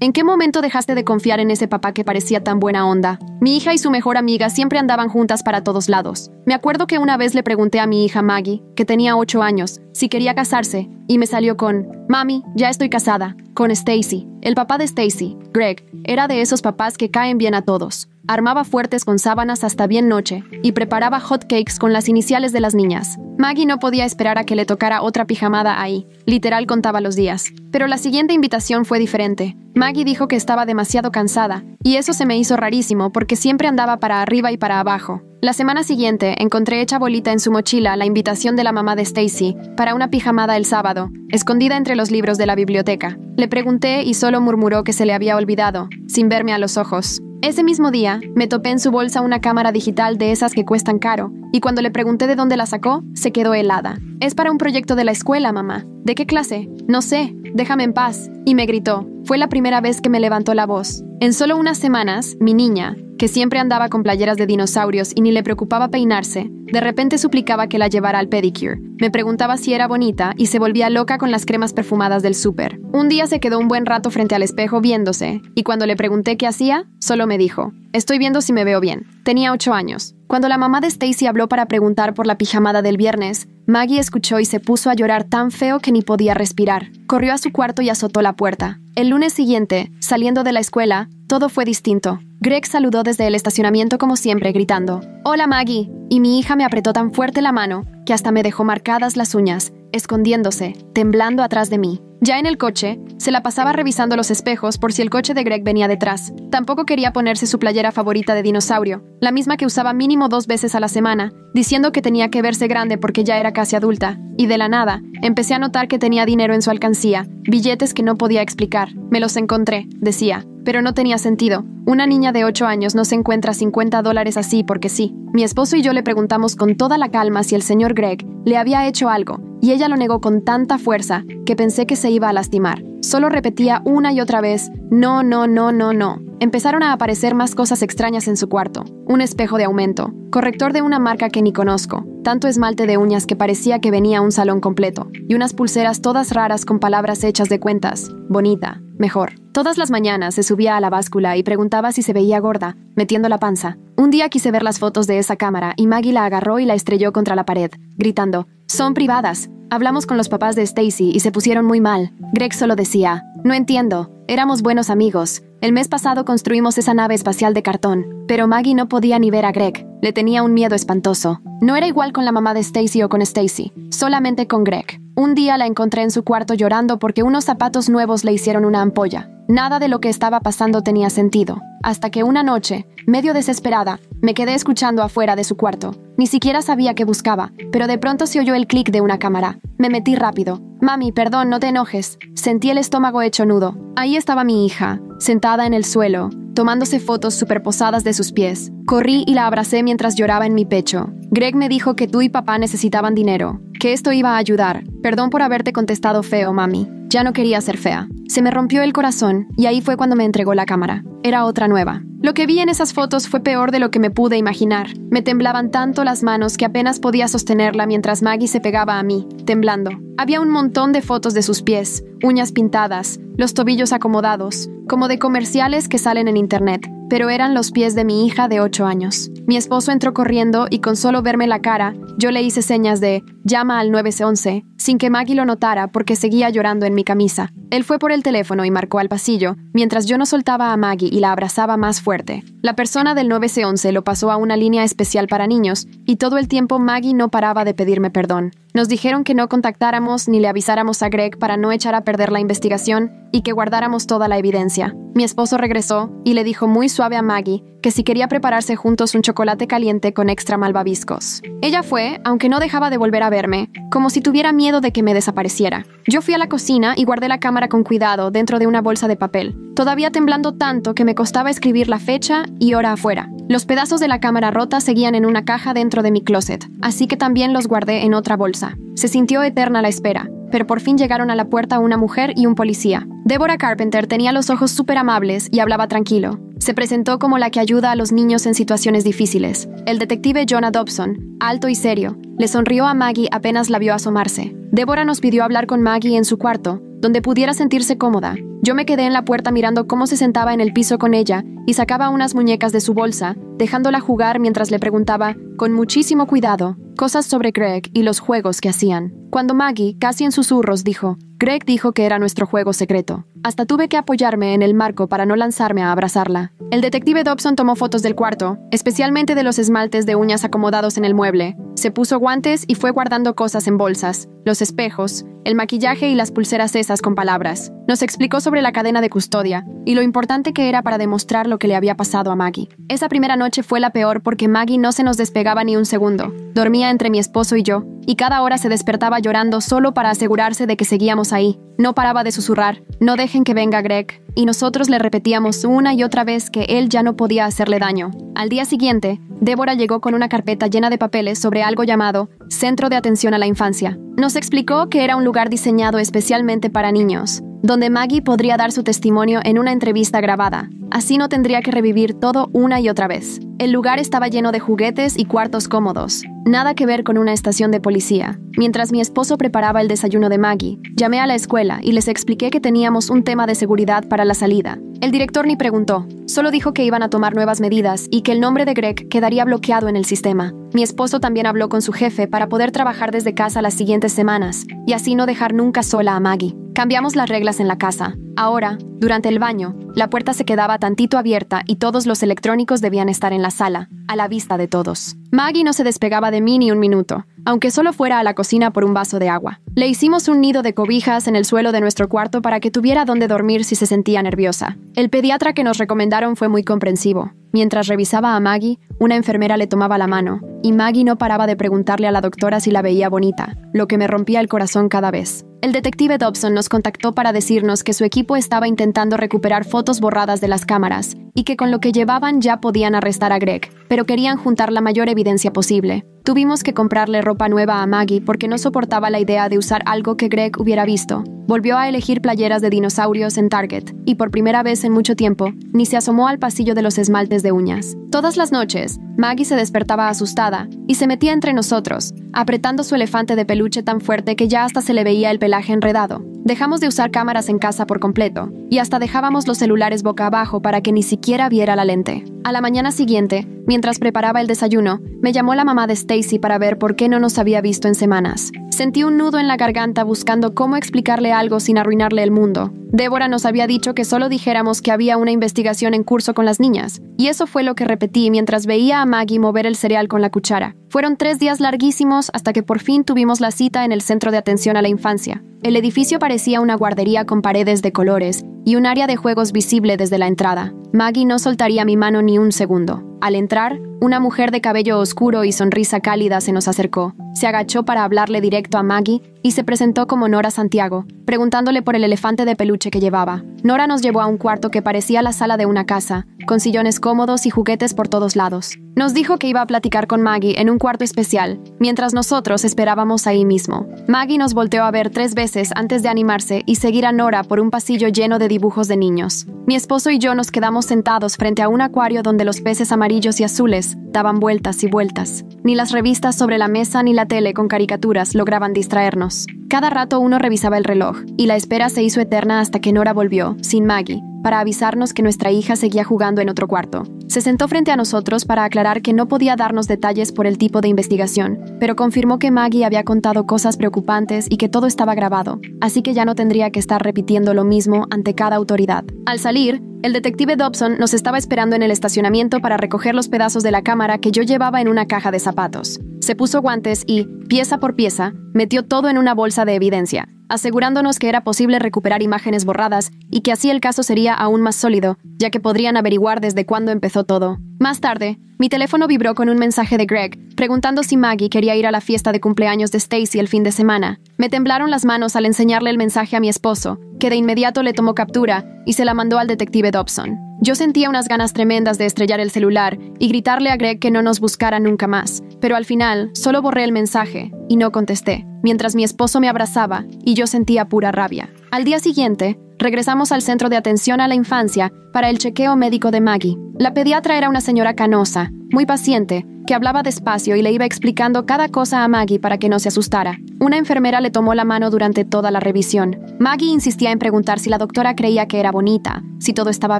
¿En qué momento dejaste de confiar en ese papá que parecía tan buena onda? Mi hija y su mejor amiga siempre andaban juntas para todos lados. Me acuerdo que una vez le pregunté a mi hija Maggie, que tenía 8 años, si quería casarse, y me salió con: Mami, ya estoy casada, con Stacy. El papá de Stacy, Greg, era de esos papás que caen bien a todos. Armaba fuertes con sábanas hasta bien noche y preparaba hot cakes con las iniciales de las niñas. Maggie no podía esperar a que le tocara otra pijamada ahí. Literal contaba los días. Pero la siguiente invitación fue diferente. Maggie dijo que estaba demasiado cansada, y eso se me hizo rarísimo porque siempre andaba para arriba y para abajo. La semana siguiente encontré hecha bolita en su mochila la invitación de la mamá de Stacy para una pijamada el sábado, escondida entre los libros de la biblioteca. Le pregunté y solo murmuró que se le había olvidado, sin verme a los ojos. Ese mismo día, me topé en su bolsa una cámara digital de esas que cuestan caro, y cuando le pregunté de dónde la sacó, se quedó helada. «Es para un proyecto de la escuela, mamá». «¿De qué clase?» «No sé, déjame en paz». Y me gritó. Fue la primera vez que me levantó la voz. En solo unas semanas, mi niña, que siempre andaba con playeras de dinosaurios y ni le preocupaba peinarse, de repente suplicaba que la llevara al pedicure. Me preguntaba si era bonita y se volvía loca con las cremas perfumadas del súper. Un día se quedó un buen rato frente al espejo viéndose, y cuando le pregunté qué hacía, solo me dijo: «Estoy viendo si me veo bien». Tenía 8 años. Cuando la mamá de Stacy habló para preguntar por la pijamada del viernes, Maggie escuchó y se puso a llorar tan feo que ni podía respirar. Corrió a su cuarto y azotó la puerta. El lunes siguiente, saliendo de la escuela, todo fue distinto. Greg saludó desde el estacionamiento como siempre, gritando: «Hola, Maggie», y mi hija me apretó tan fuerte la mano que hasta me dejó marcadas las uñas, escondiéndose, temblando atrás de mí. Ya en el coche, se la pasaba revisando los espejos por si el coche de Greg venía detrás. Tampoco quería ponerse su playera favorita de dinosaurio, la misma que usaba mínimo 2 veces a la semana, diciendo que tenía que verse grande porque ya era casi adulta. Y de la nada, empecé a notar que tenía dinero en su alcancía, billetes que no podía explicar. «Me los encontré», decía, pero no tenía sentido. Una niña de 8 años no se encuentra $50 así porque sí. Mi esposo y yo le preguntamos con toda la calma si el señor Greg le había hecho algo, y ella lo negó con tanta fuerza que pensé que se iba a lastimar. Solo repetía una y otra vez: «No, no, no, no, no». Empezaron a aparecer más cosas extrañas en su cuarto. Un espejo de aumento, corrector de una marca que ni conozco, tanto esmalte de uñas que parecía que venía un salón completo, y unas pulseras todas raras con palabras hechas de cuentas: bonita, mejor. Todas las mañanas se subía a la báscula y preguntaba si se veía gorda, metiendo la panza. Un día quise ver las fotos de esa cámara y Maggie la agarró y la estrelló contra la pared, gritando: «Son privadas». Hablamos con los papás de Stacy y se pusieron muy mal. Greg solo decía: «No entiendo, éramos buenos amigos. El mes pasado construimos esa nave espacial de cartón». Pero Maggie no podía ni ver a Greg. Le tenía un miedo espantoso. No era igual con la mamá de Stacy o con Stacy, solamente con Greg. Un día la encontré en su cuarto llorando porque unos zapatos nuevos le hicieron una ampolla. Nada de lo que estaba pasando tenía sentido. Hasta que una noche, medio desesperada, me quedé escuchando afuera de su cuarto. Ni siquiera sabía qué buscaba, pero de pronto se oyó el clic de una cámara. Me metí rápido. «Mami, perdón, no te enojes». Sentí el estómago hecho nudo. Ahí estaba mi hija, sentada en el suelo, tomándose fotos superposadas de sus pies. Corrí y la abracé mientras lloraba en mi pecho. «Greg me dijo que tú y papá necesitaban dinero, que esto iba a ayudar. Perdón por haberte contestado feo, mami». Ya no quería ser fea. Se me rompió el corazón y ahí fue cuando me entregó la cámara. Era otra nueva. Lo que vi en esas fotos fue peor de lo que me pude imaginar. Me temblaban tanto las manos que apenas podía sostenerla mientras Maggie se pegaba a mí, temblando. Había un montón de fotos de sus pies, uñas pintadas, los tobillos acomodados, como de comerciales que salen en internet, pero eran los pies de mi hija de 8 años. Mi esposo entró corriendo y con solo verme la cara, yo le hice señas de «llama al 911», sin que Maggie lo notara porque seguía llorando en mi camisa. Él fue por el teléfono y marcó al pasillo, mientras yo no soltaba a Maggie y la abrazaba más fuerte. La persona del 911 lo pasó a una línea especial para niños, y todo el tiempo Maggie no paraba de pedirme perdón. Nos dijeron que no contactáramos ni le avisáramos a Greg para no echar a perder la investigación y que guardáramos toda la evidencia. Mi esposo regresó y le dijo muy suave a Maggie que si quería prepararse juntos un chocolate caliente con extra malvaviscos. Ella fue, aunque no dejaba de volver a verme, como si tuviera miedo de que me desapareciera. Yo fui a la cocina y guardé la cámara con cuidado dentro de una bolsa de papel, todavía temblando tanto que me costaba escribir la fecha y hora afuera. Los pedazos de la cámara rota seguían en una caja dentro de mi closet, así que también los guardé en otra bolsa. Se sintió eterna la espera, pero por fin llegaron a la puerta una mujer y un policía. Deborah Carpenter tenía los ojos súper amables y hablaba tranquilo. Se presentó como la que ayuda a los niños en situaciones difíciles. El detective Jonah Dobson, alto y serio, le sonrió a Maggie apenas la vio asomarse. Deborah nos pidió hablar con Maggie en su cuarto, donde pudiera sentirse cómoda. Yo me quedé en la puerta mirando cómo se sentaba en el piso con ella y sacaba unas muñecas de su bolsa, dejándola jugar mientras le preguntaba, con muchísimo cuidado, cosas sobre Greg y los juegos que hacían. Cuando Maggie, casi en susurros, dijo, Greg dijo que era nuestro juego secreto. Hasta tuve que apoyarme en el marco para no lanzarme a abrazarla. El detective Dobson tomó fotos del cuarto, especialmente de los esmaltes de uñas acomodados en el mueble. Se puso guantes y fue guardando cosas en bolsas, los espejos, el maquillaje y las pulseras esas con palabras. Nos explicó sobre la cadena de custodia y lo importante que era para demostrar lo que le había pasado a Maggie. Esa primera noche fue la peor porque Maggie no se nos despegaba ni un segundo. Dormía entre mi esposo y yo, y cada hora se despertaba llorando solo para asegurarse de que seguíamos ahí. No paraba de susurrar, no dejen que venga Greg, y nosotros le repetíamos una y otra vez que él ya no podía hacerle daño. Al día siguiente, Débora llegó con una carpeta llena de papeles sobre algo llamado Centro de Atención a la Infancia. Nos explicó que era un lugar diseñado especialmente para niños, donde Maggie podría dar su testimonio en una entrevista grabada. Así no tendría que revivir todo una y otra vez. El lugar estaba lleno de juguetes y cuartos cómodos. Nada que ver con una estación de policía. Mientras mi esposo preparaba el desayuno de Maggie, llamé a la escuela y les expliqué que teníamos un tema de seguridad para la salida. El director ni preguntó, solo dijo que iban a tomar nuevas medidas y que el nombre de Greg quedaría bloqueado en el sistema. Mi esposo también habló con su jefe para poder trabajar desde casa las siguientes semanas y así no dejar nunca sola a Maggie. Cambiamos las reglas en la casa. Ahora, durante el baño, la puerta se quedaba tantito abierta y todos los electrónicos debían estar en la sala, a la vista de todos. Maggie no se despegaba de mí ni un minuto, aunque solo fuera a la cocina por un vaso de agua. Le hicimos un nido de cobijas en el suelo de nuestro cuarto para que tuviera dónde dormir si se sentía nerviosa. El pediatra que nos recomendaron fue muy comprensivo. Mientras revisaba a Maggie, una enfermera le tomaba la mano, y Maggie no paraba de preguntarle a la doctora si la veía bonita, lo que me rompía el corazón cada vez. El detective Dobson nos contactó para decirnos que su equipo estaba intentando recuperar fotos borradas de las cámaras y que con lo que llevaban ya podían arrestar a Greg, pero querían juntar la mayor evidencia posible. Tuvimos que comprarle ropa nueva a Maggie porque no soportaba la idea de usar algo que Greg hubiera visto. Volvió a elegir playeras de dinosaurios en Target y por primera vez en mucho tiempo ni se asomó al pasillo de los esmaltes de uñas. Todas las noches, Maggie se despertaba asustada y se metía entre nosotros, apretando su elefante de peluche tan fuerte que ya hasta se le veía el pelaje enredado. Dejamos de usar cámaras en casa por completo y hasta dejábamos los celulares boca abajo para que ni siquiera viera la lente. A la mañana siguiente, mientras preparaba el desayuno, me llamó la mamá de Stacy para ver por qué no nos había visto en semanas. Sentí un nudo en la garganta buscando cómo explicarle algo sin arruinarle el mundo. Débora nos había dicho que solo dijéramos que había una investigación en curso con las niñas, y eso fue lo que repetí mientras veía a Maggie mover el cereal con la cuchara. Fueron 3 días larguísimos hasta que por fin tuvimos la cita en el Centro de Atención a la Infancia. El edificio parecía una guardería con paredes de colores y un área de juegos visible desde la entrada. Maggie no soltaría mi mano ni un segundo. Al entrar, una mujer de cabello oscuro y sonrisa cálida se nos acercó. Se agachó para hablarle directo a Maggie y se presentó como Nora Santiago, preguntándole por el elefante de peluche que llevaba. Nora nos llevó a un cuarto que parecía la sala de una casa, con sillones cómodos y juguetes por todos lados. Nos dijo que iba a platicar con Maggie en un cuarto especial, mientras nosotros esperábamos ahí mismo. Maggie nos volteó a ver 3 veces antes de animarse y seguir a Nora por un pasillo lleno de dibujos de niños. Mi esposo y yo nos quedamos sentados frente a un acuario donde los peces amarillos y azules daban vueltas y vueltas. Ni las revistas sobre la mesa ni la tele con caricaturas lograban distraernos. Cada rato uno revisaba el reloj, y la espera se hizo eterna hasta que Nora volvió, sin Maggie, para avisarnos que nuestra hija seguía jugando en otro cuarto. Se sentó frente a nosotros para aclarar que no podía darnos detalles por el tipo de investigación, pero confirmó que Maggie había contado cosas preocupantes y que todo estaba grabado, así que ya no tendría que estar repitiendo lo mismo ante cada autoridad. Al salir, el detective Dobson nos estaba esperando en el estacionamiento para recoger los pedazos de la cámara que yo llevaba en una caja de zapatos. Se puso guantes y, pieza por pieza, metió todo en una bolsa de evidencia, asegurándonos que era posible recuperar imágenes borradas y que así el caso sería aún más sólido, ya que podrían averiguar desde cuándo empezó todo. Más tarde, mi teléfono vibró con un mensaje de Greg, preguntando si Maggie quería ir a la fiesta de cumpleaños de Stacy el fin de semana. Me temblaron las manos al enseñarle el mensaje a mi esposo, que de inmediato le tomó captura y se la mandó al detective Dobson. Yo sentía unas ganas tremendas de estrellar el celular y gritarle a Greg que no nos buscara nunca más, pero al final solo borré el mensaje y no contesté, mientras mi esposo me abrazaba y yo sentía pura rabia. Al día siguiente, regresamos al Centro de Atención a la Infancia para el chequeo médico de Maggie. La pediatra era una señora canosa, muy paciente, que hablaba despacio y le iba explicando cada cosa a Maggie para que no se asustara. Una enfermera le tomó la mano durante toda la revisión. Maggie insistía en preguntar si la doctora creía que era bonita, si todo estaba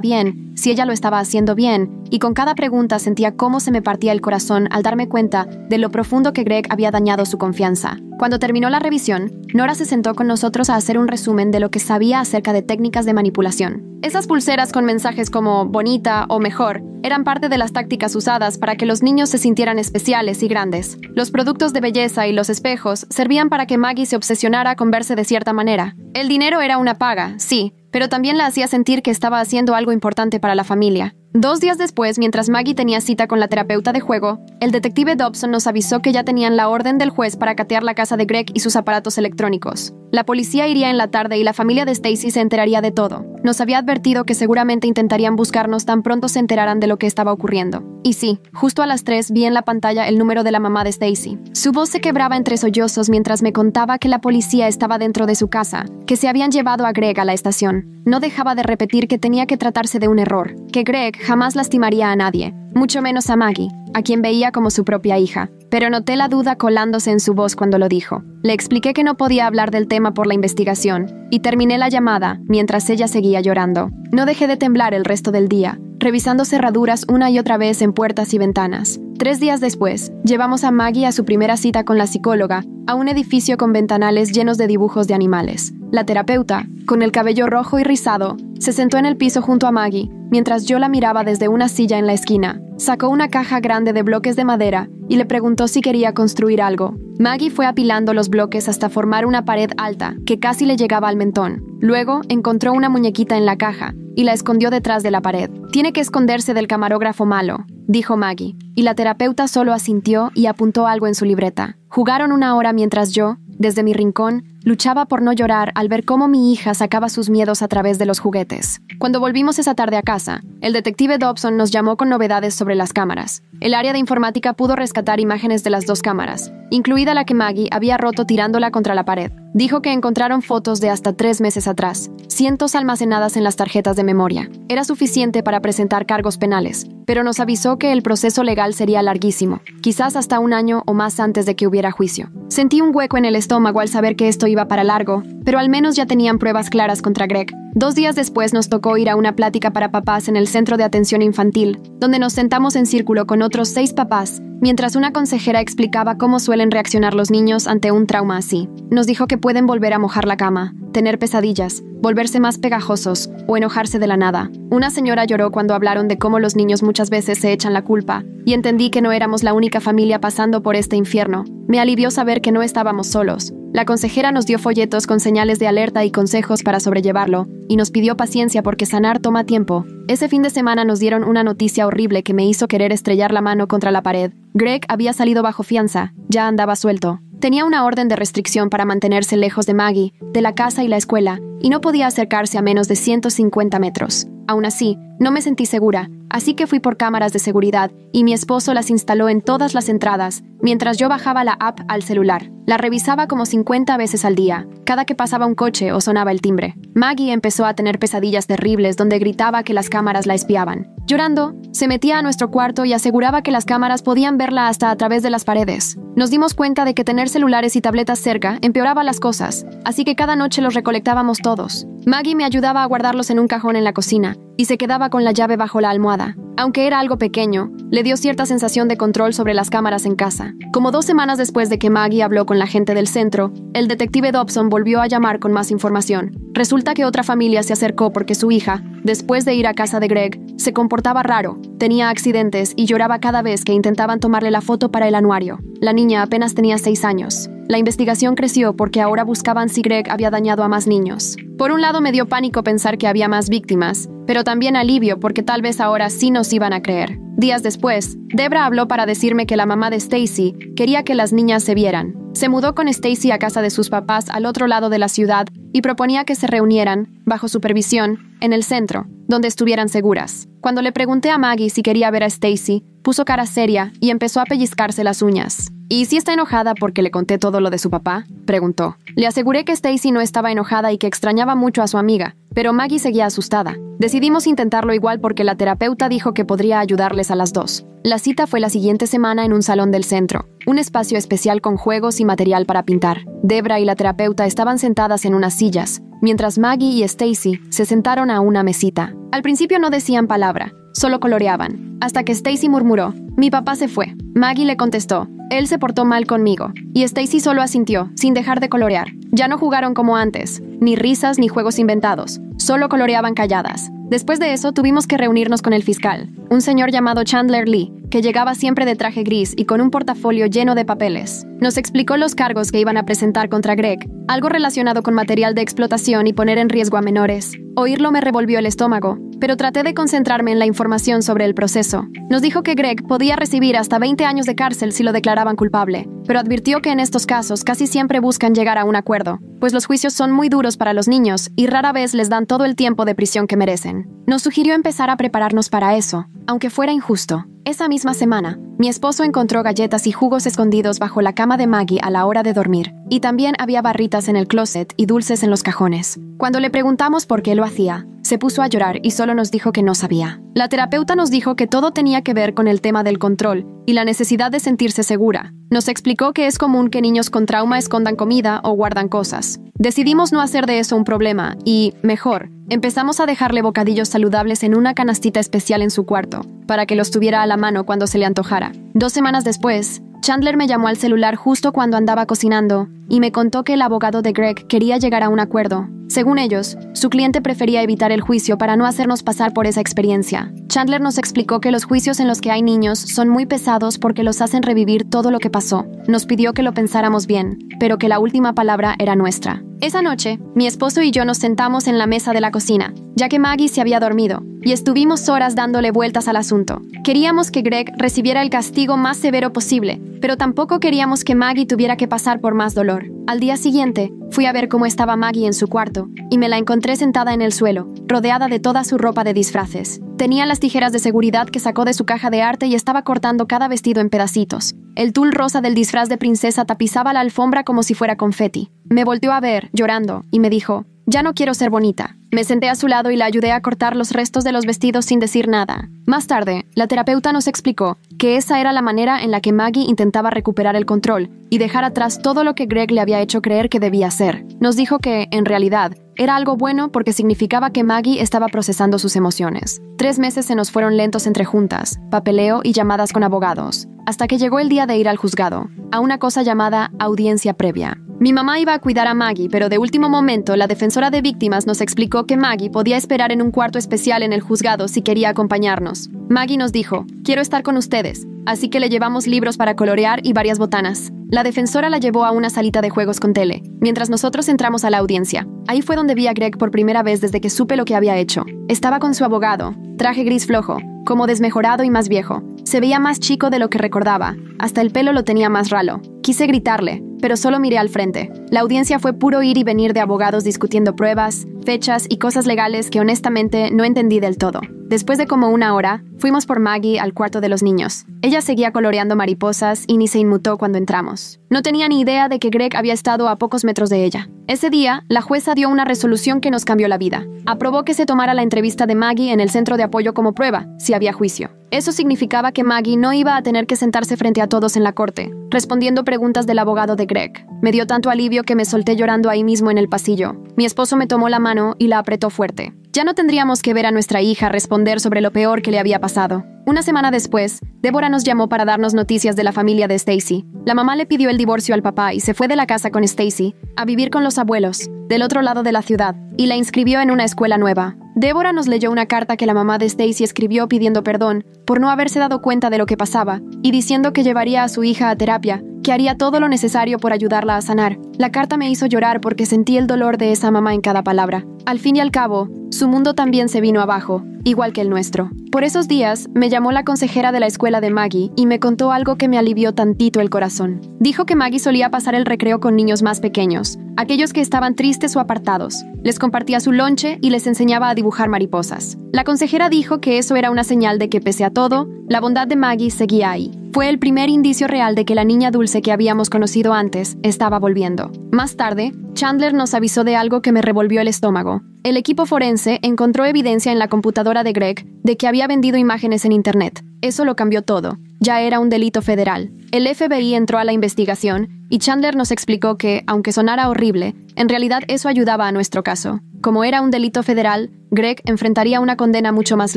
bien, si ella lo estaba haciendo bien, y con cada pregunta sentía cómo se me partía el corazón al darme cuenta de lo profundo que Greg había dañado su confianza. Cuando terminó la revisión, Nora se sentó con nosotros a hacer un resumen de lo que sabía acerca de técnicas de manipulación. Esas pulseras con mensajes como bonita o mejor eran parte de las tácticas usadas para que los niños se sintieran especiales y grandes. Los productos de belleza y los espejos servían para que Maggie se obsesionara con verse de cierta manera. El dinero era una paga, sí, pero también la hacía sentir que estaba haciendo algo importante para la familia. 2 días después, mientras Maggie tenía cita con la terapeuta de juego, el detective Dobson nos avisó que ya tenían la orden del juez para catear la casa de Greg y sus aparatos electrónicos. La policía iría en la tarde y la familia de Stacy se enteraría de todo. Nos había advertido que seguramente intentarían buscarnos tan pronto se enteraran de lo que estaba ocurriendo. Y sí, justo a las 3 vi en la pantalla el número de la mamá de Stacy. Su voz se quebraba entre sollozos mientras me contaba que la policía estaba dentro de su casa, que se habían llevado a Greg a la estación. No dejaba de repetir que tenía que tratarse de un error, que Greg jamás lastimaría a nadie, mucho menos a Maggie, a quien veía como su propia hija. Pero noté la duda colándose en su voz cuando lo dijo. Le expliqué que no podía hablar del tema por la investigación, y terminé la llamada mientras ella seguía llorando. No dejé de temblar el resto del día, revisando cerraduras una y otra vez en puertas y ventanas. 3 días después, llevamos a Maggie a su primera cita con la psicóloga, a un edificio con ventanales llenos de dibujos de animales. La terapeuta, con el cabello rojo y rizado, se sentó en el piso junto a Maggie, mientras yo la miraba desde una silla en la esquina. Sacó una caja grande de bloques de madera y le preguntó si quería construir algo. Maggie fue apilando los bloques hasta formar una pared alta que casi le llegaba al mentón. Luego encontró una muñequita en la caja y la escondió detrás de la pared. «Tiene que esconderse del camarógrafo malo», dijo Maggie, y la terapeuta solo asintió y apuntó algo en su libreta. Jugaron 1 hora mientras yo, desde mi rincón, luchaba por no llorar al ver cómo mi hija sacaba sus miedos a través de los juguetes. Cuando volvimos esa tarde a casa, el detective Dobson nos llamó con novedades sobre las cámaras. El área de informática pudo rescatar imágenes de las 2 cámaras, incluida la que Maggie había roto tirándola contra la pared. Dijo que encontraron fotos de hasta 3 meses atrás, cientos almacenadas en las tarjetas de memoria. Era suficiente para presentar cargos penales, pero nos avisó que el proceso legal sería larguísimo, quizás hasta 1 año o más antes de que hubiera juicio. Sentí un hueco en el estómago al saber que esto iba para largo, pero al menos ya tenían pruebas claras contra Greg. 2 días después nos tocó ir a una plática para papás en el Centro de Atención Infantil, donde nos sentamos en círculo con otros 6 papás, mientras una consejera explicaba cómo suelen reaccionar los niños ante un trauma así. Nos dijo que pueden volver a mojar la cama, tener pesadillas, volverse más pegajosos o enojarse de la nada. Una señora lloró cuando hablaron de cómo los niños muchas veces se echan la culpa, y entendí que no éramos la única familia pasando por este infierno. Me alivió saber que no estábamos solos. La consejera nos dio folletos con señales de alerta y consejos para sobrellevarlo, y nos pidió paciencia porque sanar toma tiempo. Ese fin de semana nos dieron una noticia horrible que me hizo querer estrellar la mano contra la pared. Greg había salido bajo fianza, ya andaba suelto. Tenía una orden de restricción para mantenerse lejos de Maggie, de la casa y la escuela, y no podía acercarse a menos de 150 metros. Aún así, no me sentí segura, así que fui por cámaras de seguridad y mi esposo las instaló en todas las entradas, mientras yo bajaba la app al celular. La revisaba como 50 veces al día, cada que pasaba un coche o sonaba el timbre. Maggie empezó a tener pesadillas terribles donde gritaba que las cámaras la espiaban. Llorando, se metía a nuestro cuarto y aseguraba que las cámaras podían verla hasta a través de las paredes. Nos dimos cuenta de que tener celulares y tabletas cerca empeoraba las cosas, así que cada noche los recolectábamos todos. Maggie me ayudaba a guardarlos en un cajón en la cocina y se quedaba con la llave bajo la almohada. Aunque era algo pequeño, le dio cierta sensación de control sobre las cámaras en casa. Como 2 semanas después de que Maggie habló con la gente del centro, el detective Dobson volvió a llamar con más información. Resulta que otra familia se acercó porque su hija, después de ir a casa de Greg, se comportaba raro, tenía accidentes y lloraba cada vez que intentaban tomarle la foto para el anuario. La niña apenas tenía 6 años. La investigación creció porque ahora buscaban si Greg había dañado a más niños. Por un lado me dio pánico pensar que había más víctimas, pero también alivio porque tal vez ahora sí nos iban a creer. Días después, Debra habló para decirme que la mamá de Stacy quería que las niñas se vieran. Se mudó con Stacy a casa de sus papás al otro lado de la ciudad y proponía que se reunieran, bajo supervisión, en el centro, donde estuvieran seguras. Cuando le pregunté a Maggie si quería ver a Stacy, puso cara seria y empezó a pellizcarse las uñas. ¿Y si está enojada porque le conté todo lo de su papá?, preguntó. Le aseguré que Stacy no estaba enojada y que extrañaba mucho a su amiga, pero Maggie seguía asustada. Decidimos intentarlo igual porque la terapeuta dijo que podría ayudarles a las dos. La cita fue la siguiente semana en un salón del centro, un espacio especial con juegos y material para pintar. Debra y la terapeuta estaban sentadas en unas sillas, mientras Maggie y Stacy se sentaron a una mesita. Al principio no decían palabra, solo coloreaban, hasta que Stacy murmuró: «Mi papá se fue». Maggie le contestó: «Él se portó mal conmigo», y Stacy solo asintió, sin dejar de colorear. Ya no jugaron como antes, ni risas ni juegos inventados, solo coloreaban calladas. Después de eso tuvimos que reunirnos con el fiscal, un señor llamado Chandler Lee, que llegaba siempre de traje gris y con un portafolio lleno de papeles. Nos explicó los cargos que iban a presentar contra Greg, algo relacionado con material de explotación y poner en riesgo a menores. Oírlo me revolvió el estómago, pero traté de concentrarme en la información sobre el proceso. Nos dijo que Greg podía recibir hasta 20 años de cárcel si lo declaraban culpable, pero advirtió que en estos casos casi siempre buscan llegar a un acuerdo, pues los juicios son muy duros para los niños y rara vez les dan todo el tiempo de prisión que merecen. Nos sugirió empezar a prepararnos para eso, aunque fuera injusto. Esa misma semana, mi esposo encontró galletas y jugos escondidos bajo la cama de Maggie a la hora de dormir, y también había barritas en el closet y dulces en los cajones. Cuando le preguntamos por qué lo hacía, se puso a llorar y solo nos dijo que no sabía. La terapeuta nos dijo que todo tenía que ver con el tema del control y la necesidad de sentirse segura. Nos explicó que es común que niños con trauma escondan comida o guardan cosas. Decidimos no hacer de eso un problema y, mejor, empezamos a dejarle bocadillos saludables en una canastita especial en su cuarto, para que los tuviera a la mano cuando se le antojara. 2 semanas después, Chandler me llamó al celular justo cuando andaba cocinando y me contó que el abogado de Greg quería llegar a un acuerdo. Según ellos, su cliente prefería evitar el juicio para no hacernos pasar por esa experiencia. Chandler nos explicó que los juicios en los que hay niños son muy pesados porque los hacen revivir todo lo que pasó. Nos pidió que lo pensáramos bien, pero que la última palabra era nuestra. Esa noche, mi esposo y yo nos sentamos en la mesa de la cocina, ya que Maggie se había dormido, y estuvimos horas dándole vueltas al asunto. Queríamos que Greg recibiera el castigo más severo posible, pero tampoco queríamos que Maggie tuviera que pasar por más dolor. Al día siguiente, fui a ver cómo estaba Maggie en su cuarto, y me la encontré sentada en el suelo, rodeada de toda su ropa de disfraces. Tenía las tijeras de seguridad que sacó de su caja de arte y estaba cortando cada vestido en pedacitos. El tul rosa del disfraz de princesa tapizaba la alfombra como si fuera confeti. Me volteó a ver, llorando, y me dijo: «Ya no quiero ser bonita». Me senté a su lado y la ayudé a cortar los restos de los vestidos sin decir nada. Más tarde, la terapeuta nos explicó que esa era la manera en la que Maggie intentaba recuperar el control y dejar atrás todo lo que Greg le había hecho creer que debía hacer. Nos dijo que, en realidad, era algo bueno porque significaba que Maggie estaba procesando sus emociones. 3 meses se nos fueron lentos entre juntas, papeleo y llamadas con abogados, hasta que llegó el día de ir al juzgado, a una cosa llamada audiencia previa. Mi mamá iba a cuidar a Maggie, pero de último momento la defensora de víctimas nos explicó que Maggie podía esperar en un cuarto especial en el juzgado si quería acompañarnos. Maggie nos dijo: «Quiero estar con ustedes», así que le llevamos libros para colorear y varias botanas. La defensora la llevó a una salita de juegos con tele, mientras nosotros entramos a la audiencia. Ahí fue donde vi a Greg por primera vez desde que supe lo que había hecho. Estaba con su abogado, traje gris flojo, como desmejorado y más viejo. Se veía más chico de lo que recordaba, hasta el pelo lo tenía más ralo. Quise gritarle, pero solo miré al frente. La audiencia fue puro ir y venir de abogados discutiendo pruebas, fechas y cosas legales que honestamente no entendí del todo. Después de como 1 hora, fuimos por Maggie al cuarto de los niños. Ella seguía coloreando mariposas y ni se inmutó cuando entramos. No tenía ni idea de que Greg había estado a pocos metros de ella. Ese día, la jueza dio una resolución que nos cambió la vida. Aprobó que se tomara la entrevista de Maggie en el centro de apoyo como prueba, si había juicio. Eso significaba que Maggie no iba a tener que sentarse frente a todos en la corte, respondiendo preguntas del abogado de Greg. Me dio tanto alivio que me solté llorando ahí mismo en el pasillo. Mi esposo me tomó la mano y la apretó fuerte. Ya no tendríamos que ver a nuestra hija responder sobre lo peor que le había pasado. Una semana después, Débora nos llamó para darnos noticias de la familia de Stacy. La mamá le pidió el divorcio al papá y se fue de la casa con Stacy a vivir con los abuelos, del otro lado de la ciudad, y la inscribió en una escuela nueva. Débora nos leyó una carta que la mamá de Stacy escribió pidiendo perdón por no haberse dado cuenta de lo que pasaba y diciendo que llevaría a su hija a terapia, que haría todo lo necesario por ayudarla a sanar. La carta me hizo llorar porque sentí el dolor de esa mamá en cada palabra. Al fin y al cabo, su mundo también se vino abajo, igual que el nuestro. Por esos días, me llamó la consejera de la escuela de Maggie y me contó algo que me alivió tantito el corazón. Dijo que Maggie solía pasar el recreo con niños más pequeños, aquellos que estaban tristes o apartados. Les compartía su lonche y les enseñaba a dibujar mariposas. La consejera dijo que eso era una señal de que, pese a todo, la bondad de Maggie seguía ahí. Fue el primer indicio real de que la niña dulce que habíamos conocido antes estaba volviendo. Más tarde, Chandler nos avisó de algo que me revolvió el estómago. El equipo forense encontró evidencia en la computadora de Greg de que había vendido imágenes en Internet. Eso lo cambió todo. Ya era un delito federal. El FBI entró a la investigación y Chandler nos explicó que, aunque sonara horrible, en realidad eso ayudaba a nuestro caso. Como era un delito federal, Greg enfrentaría una condena mucho más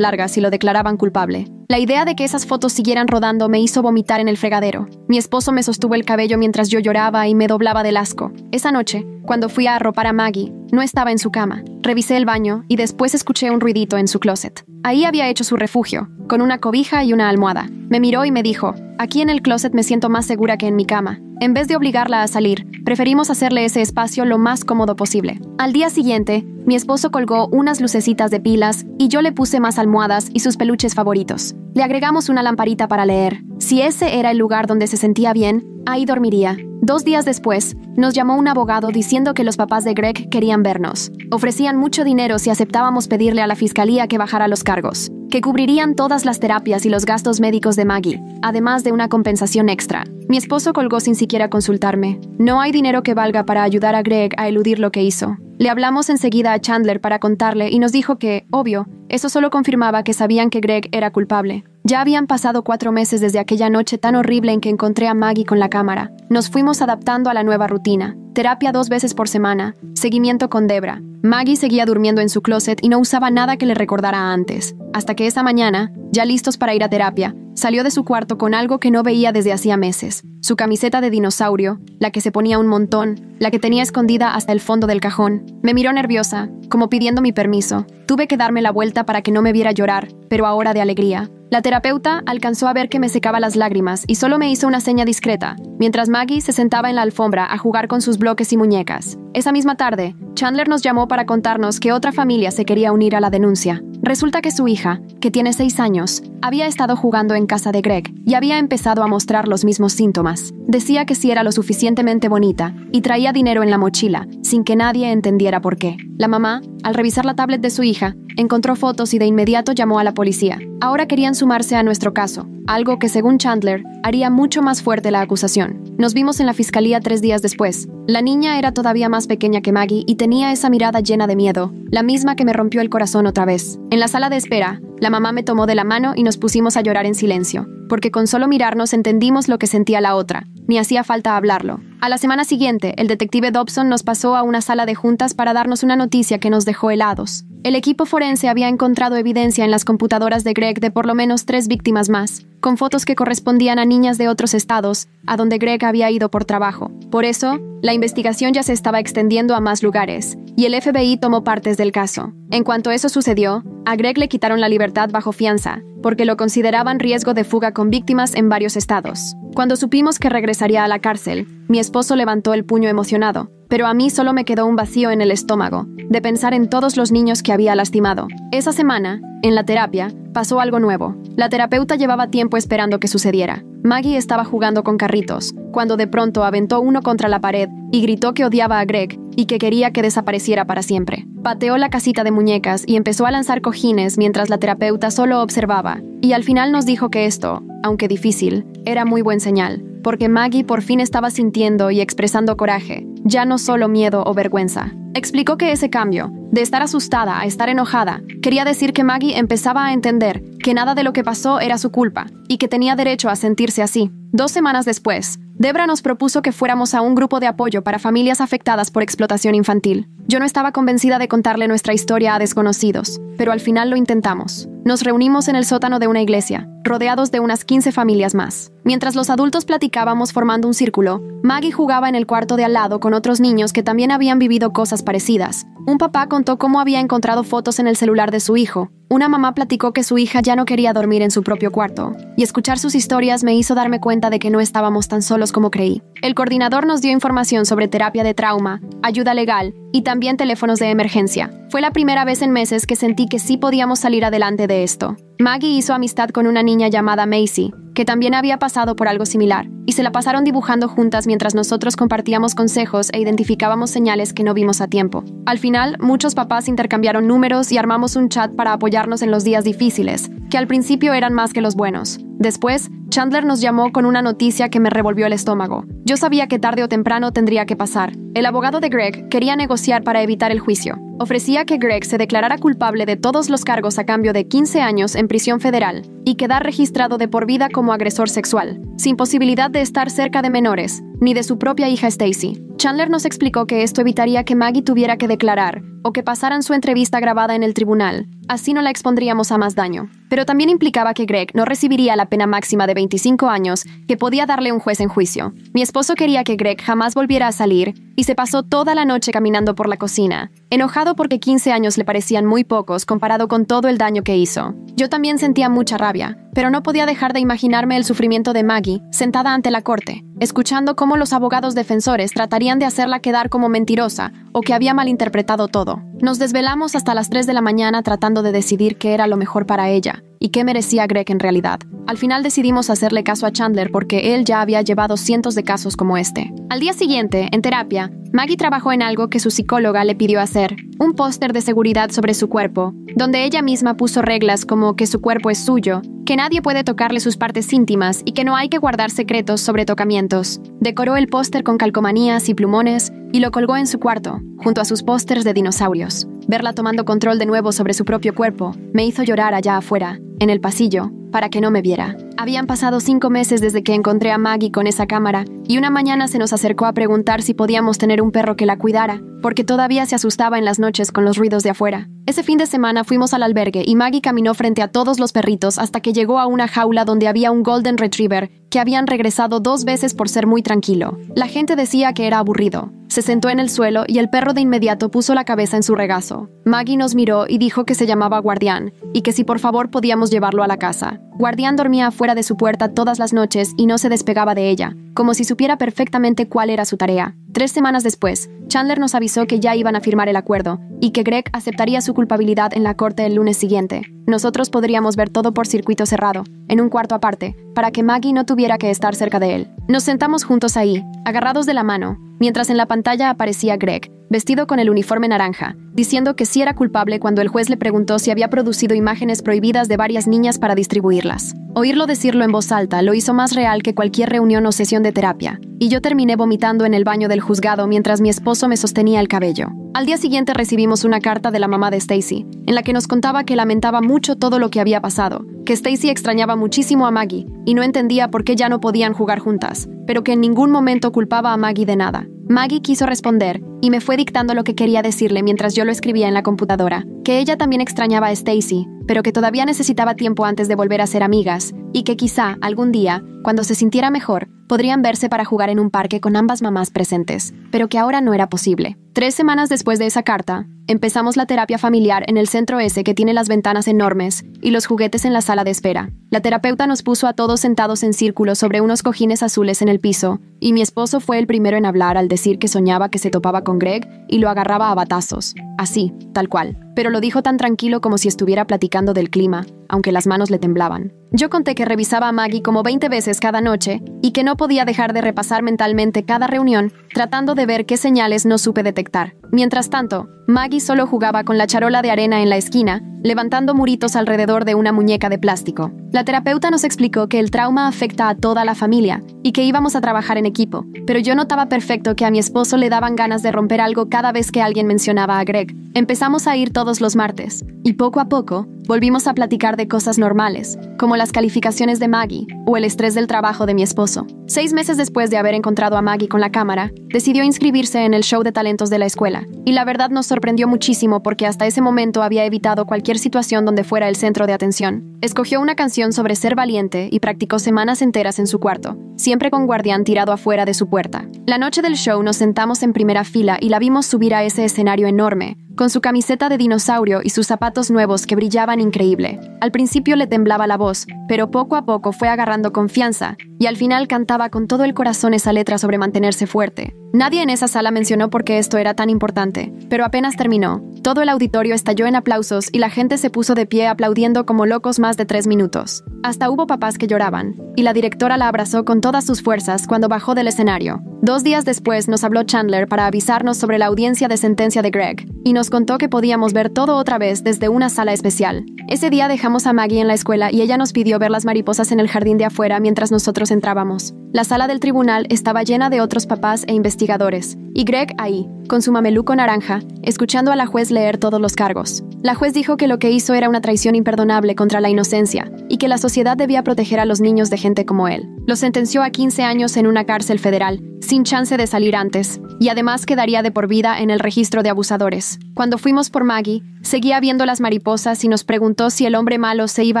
larga si lo declaraban culpable. La idea de que esas fotos siguieran rodando me hizo vomitar en el fregadero. Mi esposo me sostuvo el cabello mientras yo lloraba y me doblaba del asco. Esa noche, cuando fui a arropar a Maggie, no estaba en su cama. Revisé el baño y después escuché un ruidito en su closet. Ahí había hecho su refugio, con una cobija y una almohada. Me miró y me dijo, aquí en el closet me siento más segura que en mi cama. En vez de obligarla a salir, preferimos hacerle ese espacio lo más cómodo posible. Al día siguiente, mi esposo colgó unas lucecitas de pilas y yo le puse más almohadas y sus peluches favoritos. Le agregamos una lamparita para leer. Si ese era el lugar donde se sentía bien, ahí dormiría. 2 días después, nos llamó un abogado diciendo que los papás de Greg querían vernos. Ofrecían mucho dinero si aceptábamos pedirle a la fiscalía que bajara los cargos, que cubrirían todas las terapias y los gastos médicos de Maggie, además de una compensación extra. Mi esposo colgó sin siquiera consultarme. No hay dinero que valga para ayudar a Greg a eludir lo que hizo. Le hablamos enseguida a Chandler para contarle y nos dijo que, obvio, eso solo confirmaba que sabían que Greg era culpable. Ya habían pasado 4 meses desde aquella noche tan horrible en que encontré a Maggie con la cámara. Nos fuimos adaptando a la nueva rutina. Terapia 2 veces por semana. Seguimiento con Debra. Maggie seguía durmiendo en su closet y no usaba nada que le recordara antes. Hasta que esa mañana, ya listos para ir a terapia, salió de su cuarto con algo que no veía desde hacía meses. Su camiseta de dinosaurio, la que se ponía un montón, la que tenía escondida hasta el fondo del cajón. Me miró nerviosa, como pidiendo mi permiso. Tuve que darme la vuelta para que no me viera llorar, pero ahora de alegría. La terapeuta alcanzó a ver que me secaba las lágrimas y solo me hizo una seña discreta, mientras Maggie se sentaba en la alfombra a jugar con sus bloques y muñecas. Esa misma tarde, Chandler nos llamó para contarnos que otra familia se quería unir a la denuncia. Resulta que su hija, que tiene 6 años, había estado jugando en casa de Greg y había empezado a mostrar los mismos síntomas. Decía que sí era lo suficientemente bonita y traía dinero en la mochila, sin que nadie entendiera por qué. La mamá, al revisar la tablet de su hija, encontró fotos y de inmediato llamó a la policía. Ahora querían sumarse a nuestro caso, algo que según Chandler haría mucho más fuerte la acusación. Nos vimos en la fiscalía 3 días después. La niña era todavía más pequeña que Maggie y tenía esa mirada llena de miedo, la misma que me rompió el corazón otra vez. En la sala de espera, la mamá me tomó de la mano y nos pusimos a llorar en silencio, porque con solo mirarnos entendimos lo que sentía la otra, ni hacía falta hablarlo. A la semana siguiente, el detective Dobson nos pasó a una sala de juntas para darnos una noticia que nos dejó helados. El equipo forense había encontrado evidencia en las computadoras de Greg de por lo menos 3 víctimas más, con fotos que correspondían a niñas de otros estados, a donde Greg había ido por trabajo. Por eso, la investigación ya se estaba extendiendo a más lugares, y el FBI tomó partes del caso. En cuanto eso sucedió, a Greg le quitaron la libertad bajo fianza, porque lo consideraban riesgo de fuga con víctimas en varios estados. Cuando supimos que regresaría a la cárcel, mi esposo levantó el puño emocionado, pero a mí solo me quedó un vacío en el estómago, de pensar en todos los niños que había lastimado. Esa semana, en la terapia, pasó algo nuevo. La terapeuta llevaba tiempo esperando que sucediera. Maggie estaba jugando con carritos, cuando de pronto aventó uno contra la pared y gritó que odiaba a Greg y que quería que desapareciera para siempre. Pateó la casita de muñecas y empezó a lanzar cojines mientras la terapeuta solo observaba, y al final nos dijo que esto, aunque difícil, era muy buen señal, porque Maggie por fin estaba sintiendo y expresando coraje, ya no solo miedo o vergüenza. Explicó que ese cambio, de estar asustada a estar enojada, quería decir que Maggie empezaba a entender que nada de lo que pasó era su culpa y que tenía derecho a sentirse así. 2 semanas después, Debra nos propuso que fuéramos a un grupo de apoyo para familias afectadas por explotación infantil. Yo no estaba convencida de contarle nuestra historia a desconocidos, pero al final lo intentamos. Nos reunimos en el sótano de una iglesia, rodeados de unas 15 familias más. Mientras los adultos platicábamos formando un círculo, Maggie jugaba en el cuarto de al lado con otros niños que también habían vivido cosas parecidas. Un papá contó cómo había encontrado fotos en el celular de su hijo. Una mamá platicó que su hija ya no quería dormir en su propio cuarto, y escuchar sus historias me hizo darme cuenta de que no estábamos tan solos como creí. El coordinador nos dio información sobre terapia de trauma, ayuda legal y también teléfonos de emergencia. Fue la primera vez en meses que sentí que sí podíamos salir adelante de esto. Maggie hizo amistad con una niña llamada Macy, que también había pasado por algo similar, y se la pasaron dibujando juntas mientras nosotros compartíamos consejos e identificábamos señales que no vimos a tiempo. Al final, muchos papás intercambiaron números y armamos un chat para apoyarnos en los días difíciles, que al principio eran más que los buenos. Después, Chandler nos llamó con una noticia que me revolvió el estómago. Yo sabía que tarde o temprano tendría que pasar. El abogado de Greg quería negociar para evitar el juicio. Ofrecía que Greg se declarara culpable de todos los cargos a cambio de 15 años en prisión federal y quedar registrado de por vida como agresor sexual, sin posibilidad de estar cerca de menores, ni de su propia hija Stacy. Chandler nos explicó que esto evitaría que Maggie tuviera que declarar o que pasaran su entrevista grabada en el tribunal. Así no la expondríamos a más daño. Pero también implicaba que Greg no recibiría la pena máxima de 25 años que podía darle un juez en juicio. Mi esposo quería que Greg jamás volviera a salir y se pasó toda la noche caminando por la cocina, enojado porque 15 años le parecían muy pocos comparado con todo el daño que hizo. Yo también sentía mucha rabia, pero no podía dejar de imaginarme el sufrimiento de Maggie sentada ante la corte, escuchando cómo los abogados defensores tratarían de hacerla quedar como mentirosa o que había malinterpretado todo. Nos desvelamos hasta las 3 de la mañana tratando de decidir qué era lo mejor para ella y qué merecía Greg en realidad. Al final decidimos hacerle caso a Chandler porque él ya había llevado cientos de casos como este. Al día siguiente, en terapia, Maggie trabajó en algo que su psicóloga le pidió hacer, un póster de seguridad sobre su cuerpo, donde ella misma puso reglas como que su cuerpo es suyo, que nadie puede tocarle sus partes íntimas y que no hay que guardar secretos sobre tocamientos. Decoró el póster con calcomanías y plumones y lo colgó en su cuarto, junto a sus pósters de dinosaurios. Verla tomando control de nuevo sobre su propio cuerpo me hizo llorar allá afuera, en el pasillo, para que no me viera. Habían pasado 5 meses desde que encontré a Maggie con esa cámara y una mañana se nos acercó a preguntar si podíamos tener un perro que la cuidara, porque todavía se asustaba en las noches con los ruidos de afuera. Ese fin de semana fuimos al albergue y Maggie caminó frente a todos los perritos hasta que llegó a una jaula donde había un Golden Retriever que habían regresado 2 veces por ser muy tranquilo. La gente decía que era aburrido. Se sentó en el suelo y el perro de inmediato puso la cabeza en su regazo. Maggie nos miró y dijo que se llamaba Guardián y que si por favor podíamos llevarlo a la casa. Guardián dormía afuera de su puerta todas las noches y no se despegaba de ella, como si supiera perfectamente cuál era su tarea. 3 semanas después, Chandler nos avisó que ya iban a firmar el acuerdo y que Greg aceptaría su culpabilidad en la corte el lunes siguiente. Nosotros podríamos ver todo por circuito cerrado, en un cuarto aparte, para que Maggie no tuviera que estar cerca de él. Nos sentamos juntos ahí, agarrados de la mano, mientras en la pantalla aparecía Greg, vestido con el uniforme naranja, diciendo que sí era culpable cuando el juez le preguntó si había producido imágenes prohibidas de varias niñas para distribuirlas. Oírlo decirlo en voz alta lo hizo más real que cualquier reunión o sesión de terapia, y yo terminé vomitando en el baño del juzgado mientras mi esposo me sostenía el cabello. Al día siguiente recibimos una carta de la mamá de Stacy, en la que nos contaba que lamentaba mucho todo lo que había pasado, que Stacy extrañaba muchísimo a Maggie y no entendía por qué ya no podían jugar juntas, pero que en ningún momento culpaba a Maggie de nada. Maggie quiso responder y me fue dictando lo que quería decirle mientras yo lo escribía en la computadora, que ella también extrañaba a Stacy, pero que todavía necesitaba tiempo antes de volver a ser amigas y que quizá algún día, cuando se sintiera mejor, podrían verse para jugar en un parque con ambas mamás presentes, pero que ahora no era posible. 3 semanas después de esa carta, empezamos la terapia familiar en el centro ese que tiene las ventanas enormes y los juguetes en la sala de espera. La terapeuta nos puso a todos sentados en círculo sobre unos cojines azules en el piso, y mi esposo fue el primero en hablar al decir que soñaba que se topaba con Greg y lo agarraba a batazos. Así, tal cual. Pero lo dijo tan tranquilo como si estuviera platicando del clima, aunque las manos le temblaban. Yo conté que revisaba a Maggie como 20 veces cada noche y que no podía dejar de repasar mentalmente cada reunión, tratando de ver qué señales no supe detectar. Mientras tanto, Maggie solo jugaba con la charola de arena en la esquina, levantando muritos alrededor de una muñeca de plástico. La terapeuta nos explicó que el trauma afecta a toda la familia y que íbamos a trabajar en equipo, pero yo notaba perfecto que a mi esposo le daban ganas de romper algo cada vez que alguien mencionaba a Greg. Empezamos a ir todos los martes, y poco a poco volvimos a platicar de cosas normales, como las calificaciones de Maggie o el estrés del trabajo de mi esposo. 6 meses después de haber encontrado a Maggie con la cámara, decidió inscribirse en el show de talentos de la escuela, y la verdad nos sorprendió muchísimo porque hasta ese momento había evitado cualquier situación donde fuera el centro de atención. Escogió una canción sobre ser valiente y practicó semanas enteras en su cuarto, siempre con Guardián tirado afuera de su puerta. La noche del show nos sentamos en primera fila y la vimos subir a ese escenario enorme, con su camiseta de dinosaurio y sus zapatos nuevos que brillaban increíble. Al principio le temblaba la voz, pero poco a poco fue agarrando confianza, y al final cantaba con todo el corazón esa letra sobre mantenerse fuerte. Nadie en esa sala mencionó por qué esto era tan importante, pero apenas terminó, todo el auditorio estalló en aplausos y la gente se puso de pie aplaudiendo como locos más de 3 minutos. Hasta hubo papás que lloraban, y la directora la abrazó con todas sus fuerzas cuando bajó del escenario. 2 días después nos habló Chandler para avisarnos sobre la audiencia de sentencia de Greg, y nos contó que podíamos ver todo otra vez desde una sala especial. Ese día dejamos a Maggie en la escuela y ella nos pidió ver las mariposas en el jardín de afuera mientras nosotros entrábamos. La sala del tribunal estaba llena de otros papás e investigadores, y Greg ahí, con su mameluco naranja, escuchando a la juez leer todos los cargos. La juez dijo que lo que hizo era una traición imperdonable contra la inocencia, y que la sociedad debía proteger a los niños de gente como él. Lo sentenció a 15 años en una cárcel federal, sin chance de salir antes, y además quedaría de por vida en el registro de abusadores. Cuando fuimos por Maggie, seguía viendo las mariposas y nos preguntó si el hombre malo se iba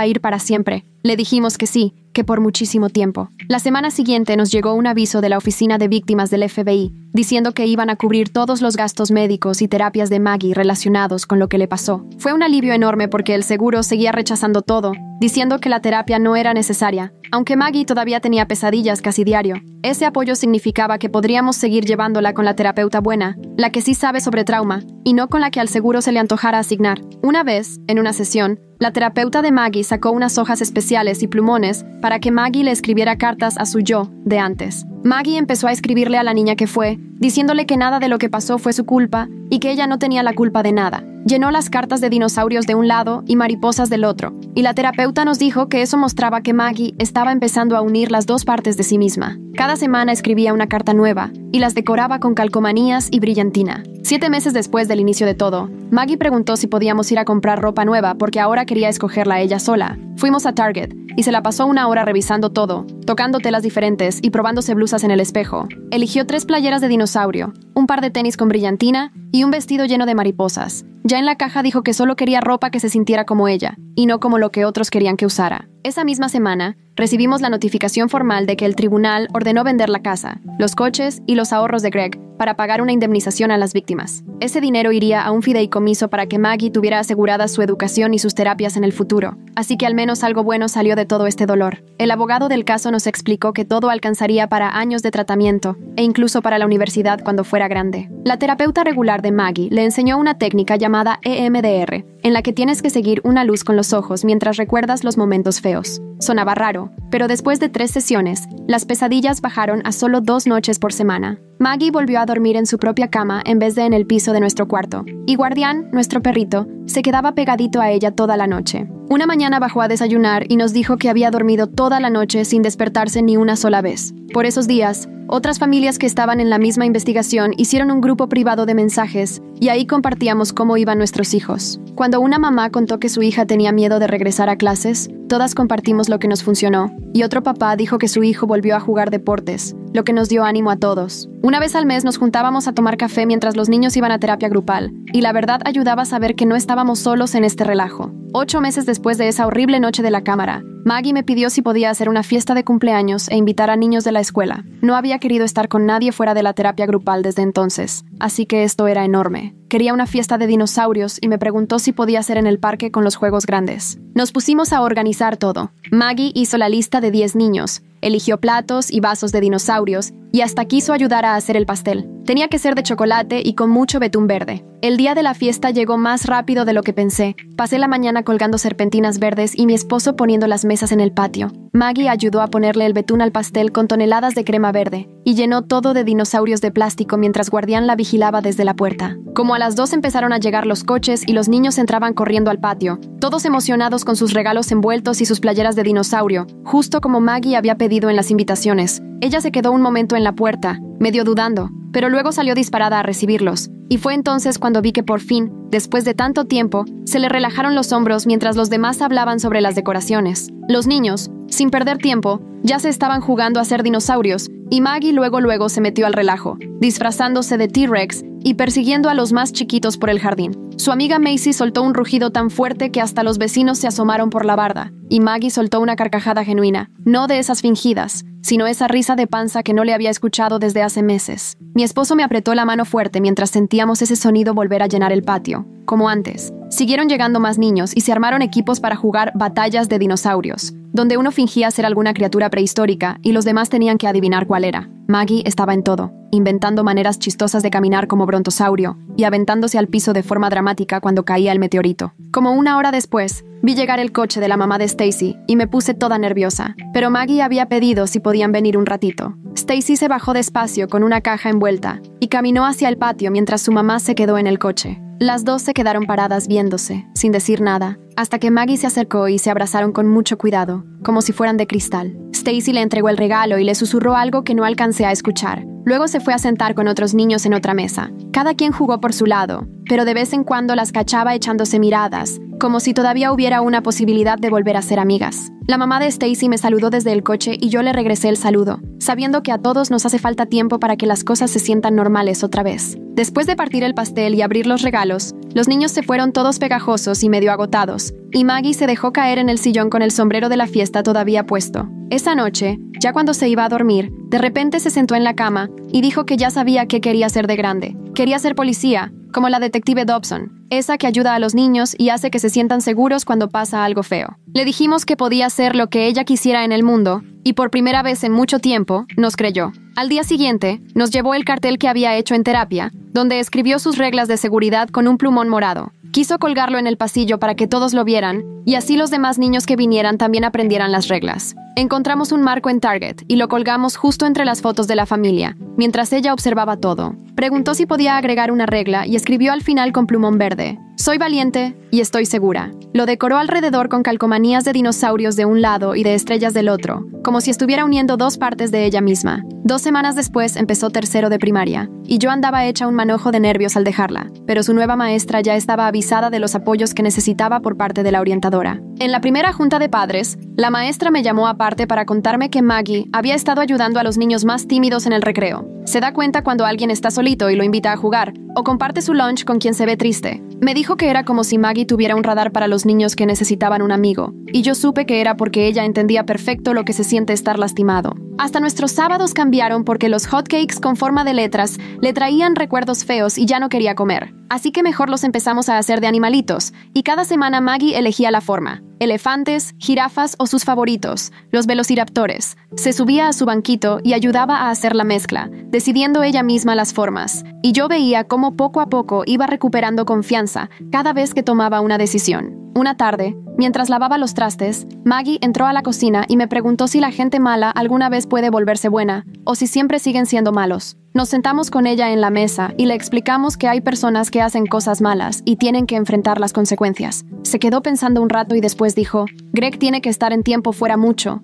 a ir para siempre. Le dijimos que sí, que por muchísimo tiempo. La semana siguiente nos llegó un aviso de la Oficina de Víctimas del FBI, diciendo que iban a cubrir todos los gastos médicos y terapias de Maggie relacionados con lo que le pasó. Fue un alivio enorme porque el seguro seguía rechazando todo, diciendo que la terapia no era necesaria, aunque Maggie todavía tenía pesadillas casi diario. Ese apoyo significaba que podríamos seguir llevándola con la terapeuta buena, la que sí sabe sobre trauma, y no con la que al seguro se le antojara asignar. Una vez, en una sesión, la terapeuta de Maggie sacó unas hojas especiales y plumones para que Maggie le escribiera cartas a su yo de antes. Maggie empezó a escribirle a la niña que fue, diciéndole que nada de lo que pasó fue su culpa y que ella no tenía la culpa de nada. Llenó las cartas de dinosaurios de un lado y mariposas del otro, y la terapeuta nos dijo que eso mostraba que Maggie estaba empezando a unir las dos partes de sí misma. Cada semana escribía una carta nueva y las decoraba con calcomanías y brillantina. 7 meses después del inicio de todo, Maggie preguntó si podíamos ir a comprar ropa nueva porque ahora quería escogerla ella sola. Fuimos a Target y se la pasó 1 hora revisando todo, tocando telas diferentes y probándose blusas en el espejo. Eligió 3 playeras de dinosaurio, un par de tenis con brillantina y un vestido lleno de mariposas. Ya en la caja dijo que solo quería ropa que se sintiera como ella, y no como lo que otros querían que usara. Esa misma semana, recibimos la notificación formal de que el tribunal ordenó vender la casa, los coches y los ahorros de Greg para pagar una indemnización a las víctimas. Ese dinero iría a un fideicomiso para que Maggie tuviera asegurada su educación y sus terapias en el futuro. Así que al menos algo bueno salió de todo este dolor. El abogado del caso nos explicó que todo alcanzaría para años de tratamiento e incluso para la universidad cuando fuera grande. La terapeuta regular de Maggie le enseñó una técnica llamada EMDR, en la que tienes que seguir una luz con los ojos mientras recuerdas los momentos feos. Sonaba raro, pero después de 3 sesiones, las pesadillas bajaron a solo 2 noches por semana. Maggie volvió a dormir en su propia cama en vez de en el piso de nuestro cuarto, y Guardián, nuestro perrito, se quedaba pegadito a ella toda la noche. Una mañana bajó a desayunar y nos dijo que había dormido toda la noche sin despertarse ni una sola vez. Por esos días, otras familias que estaban en la misma investigación hicieron un grupo privado de mensajes y ahí compartíamos cómo iban nuestros hijos. Cuando una mamá contó que su hija tenía miedo de regresar a clases, todas compartimos lo que nos funcionó, y otro papá dijo que su hijo volvió a jugar deportes, lo que nos dio ánimo a todos. Una vez al mes nos juntábamos a tomar café mientras los niños iban a terapia grupal, y la verdad ayudaba a saber que no estábamos solos en este relajo. 8 meses después de esa horrible noche de la cámara, Maggie me pidió si podía hacer una fiesta de cumpleaños e invitar a niños de la escuela. No había querido estar con nadie fuera de la terapia grupal desde entonces, así que esto era enorme. Quería una fiesta de dinosaurios y me preguntó si podía ser en el parque con los juegos grandes. Nos pusimos a organizar todo. Maggie hizo la lista de 10 niños, eligió platos y vasos de dinosaurios y hasta quiso ayudar a hacer el pastel. Tenía que ser de chocolate y con mucho betún verde. El día de la fiesta llegó más rápido de lo que pensé. Pasé la mañana colgando serpentinas verdes y mi esposo poniendo las mesas en el patio. Maggie ayudó a ponerle el betún al pastel con toneladas de crema verde y llenó todo de dinosaurios de plástico mientras Guardián la vigilaba desde la puerta. Como a las 2 empezaron a llegar los coches y los niños entraban corriendo al patio, todos emocionados con sus regalos envueltos y sus playeras de dinosaurio, justo como Maggie había pedido en las invitaciones. Ella se quedó un momento en la puerta, medio dudando, pero luego salió disparada a recibirlos. Y fue entonces cuando vi que por fin, después de tanto tiempo, se le relajaron los hombros mientras los demás hablaban sobre las decoraciones. Los niños, sin perder tiempo, ya se estaban jugando a ser dinosaurios, y Maggie luego se metió al relajo, disfrazándose de T-Rex y persiguiendo a los más chiquitos por el jardín. Su amiga Macy soltó un rugido tan fuerte que hasta los vecinos se asomaron por la barda, y Maggie soltó una carcajada genuina, no de esas fingidas, sino esa risa de panza que no le había escuchado desde hace meses. Mi esposo me apretó la mano fuerte mientras sentíamos ese sonido volver a llenar el patio, como antes. Siguieron llegando más niños y se armaron equipos para jugar batallas de dinosaurios, donde uno fingía ser alguna criatura prehistórica y los demás tenían que adivinar cuál era. Maggie estaba en todo, inventando maneras chistosas de caminar como brontosaurio y aventándose al piso de forma dramática cuando caía el meteorito. Como una hora después, vi llegar el coche de la mamá de Stacy y me puse toda nerviosa, pero Maggie había pedido si podían venir un ratito. Stacy se bajó despacio con una caja envuelta y caminó hacia el patio mientras su mamá se quedó en el coche. Las dos se quedaron paradas viéndose, sin decir nada, hasta que Maggie se acercó y se abrazaron con mucho cuidado, como si fueran de cristal. Stacy le entregó el regalo y le susurró algo que no alcancé a escuchar. Luego se fue a sentar con otros niños en otra mesa. Cada quien jugó por su lado, pero de vez en cuando las cachaba echándose miradas, como si todavía hubiera una posibilidad de volver a ser amigas. La mamá de Stacy me saludó desde el coche y yo le regresé el saludo, sabiendo que a todos nos hace falta tiempo para que las cosas se sientan normales otra vez. Después de partir el pastel y abrir los regalos, los niños se fueron todos pegajosos y medio agotados, y Maggie se dejó caer en el sillón con el sombrero de la fiesta todavía puesto. Esa noche, ya cuando se iba a dormir, de repente se sentó en la cama y dijo que ya sabía qué quería ser de grande. Quería ser policía, como la detective Dobson, esa que ayuda a los niños y hace que se sientan seguros cuando pasa algo feo. Le dijimos que podía ser lo que ella quisiera en el mundo, y por primera vez en mucho tiempo, nos creyó. Al día siguiente, nos llevó el cartel que había hecho en terapia, donde escribió sus reglas de seguridad con un plumón morado. Quiso colgarlo en el pasillo para que todos lo vieran, y así los demás niños que vinieran también aprendieran las reglas. Encontramos un marco en Target y lo colgamos justo entre las fotos de la familia, mientras ella observaba todo. Preguntó si podía agregar una regla y escribió al final con plumón verde: "Soy valiente y estoy segura". Lo decoró alrededor con calcomanías de dinosaurios de un lado y de estrellas del otro, como si estuviera uniendo dos partes de ella misma. 2 semanas después empezó tercero de primaria, y yo andaba hecha un manojo de nervios al dejarla, pero su nueva maestra ya estaba avisada de los apoyos que necesitaba por parte de la orientadora. En la primera junta de padres, la maestra me llamó aparte para contarme que Maggie había estado ayudando a los niños más tímidos en el recreo. Se da cuenta cuando alguien está solito y lo invita a jugar, o comparte su lunch con quien se ve triste. Me dijo que era como si Maggie tuviera un radar para los niños que necesitaban un amigo, y yo supe que era porque ella entendía perfecto lo que se siente estar lastimado. Hasta nuestros sábados cambiaron porque los hotcakes con forma de letras le traían recuerdos feos y ya no quería comer. Así que mejor los empezamos a hacer de animalitos, y cada semana Maggie elegía la forma: elefantes, jirafas o sus favoritos, los velociraptores. Se subía a su banquito y ayudaba a hacer la mezcla, decidiendo ella misma las formas, y yo veía cómo poco a poco iba recuperando confianza cada vez que tomaba una decisión. Una tarde, mientras lavaba los trastes, Maggie entró a la cocina y me preguntó si la gente mala alguna vez puede volverse buena, o si siempre siguen siendo malos. Nos sentamos con ella en la mesa y le explicamos que hay personas que hacen cosas malas y tienen que enfrentar las consecuencias. Se quedó pensando un rato y después dijo: "Greg tiene que estar en tiempo fuera mucho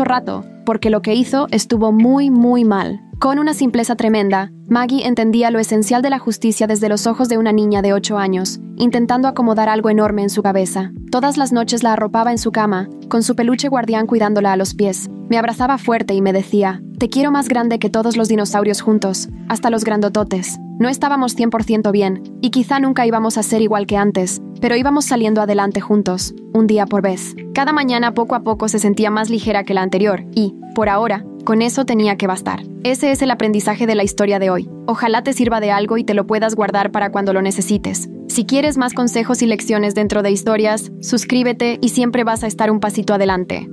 rato, porque lo que hizo estuvo muy mal". Con una simpleza tremenda, Maggie entendía lo esencial de la justicia desde los ojos de una niña de 8 años, intentando acomodar algo enorme en su cabeza. Todas las noches la arropaba en su cama, con su peluche guardián cuidándola a los pies. Me abrazaba fuerte y me decía: "Te quiero más grande que todos los dinosaurios juntos, hasta los grandototes". No estábamos 100% bien, y quizá nunca íbamos a ser igual que antes, pero íbamos saliendo adelante juntos, un día por vez. Cada mañana poco a poco se sentía más ligera que la anterior, y, por ahora, con eso tenía que bastar. Ese es el aprendizaje de la historia de hoy. Ojalá te sirva de algo y te lo puedas guardar para cuando lo necesites. Si quieres más consejos y lecciones dentro de historias, suscríbete y siempre vas a estar un pasito adelante.